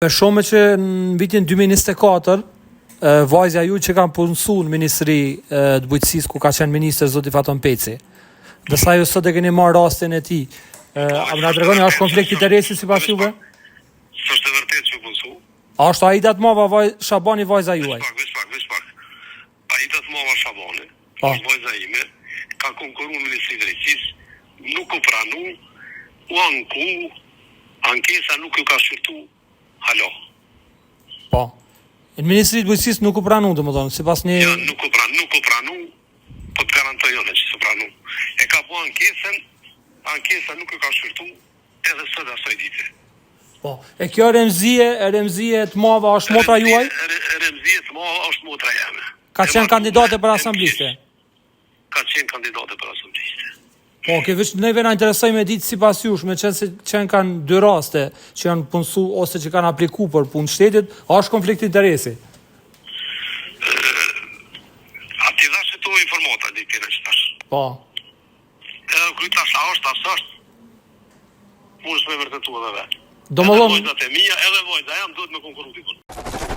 Për shumë që në vitin 2024, vajzja ju që kam punësu në Ministri të Bujqësisë, ku ka qenë ministër zoti Faton Peci, dërsa ju sot e keni marrë rastin e tij, a më na tregoni, është konflikt interesi sipas juve? S'është e vërtetë që punësu. A është Aida Tmova Shabani vajza juaj? Veç pak. Aida Tmova Shabani, është vajza ime, ka konkurruar në Ministri të Drejtësisë, nuk u pranu, u anku, ankesa nuk ju ka shqyrtu. Halo. Po. Në Ministri të Bujqësisë nuk u pranu, domethënë, sipas një Ja, nuk u pranu, po të garantoj unë që s'u pranu. E ka bu ankesa nuk ju ka shqyrtu, edhe sot asoj dite. Po. E kjo Remzie Tmova është motra juaj? Remzie Tmova është motra jame. Ka qenë kandidate për asambliste? Ka qenë kandidate për asambliste. Po, veç neve na interesoj me ditë sipas jush, me qenë se kanë dy raste që janë punësu ose që kanë apliku për punë shtetit, a është konflikt interesi? A ti dhash e to informata, di tjene që tash. Po. Edhe kry tash, a është, mund është me vërtetu edhe vetë. Domethënë, Edhe vojzat e mija, edhe vojza jam, duhet me konkurru dikun.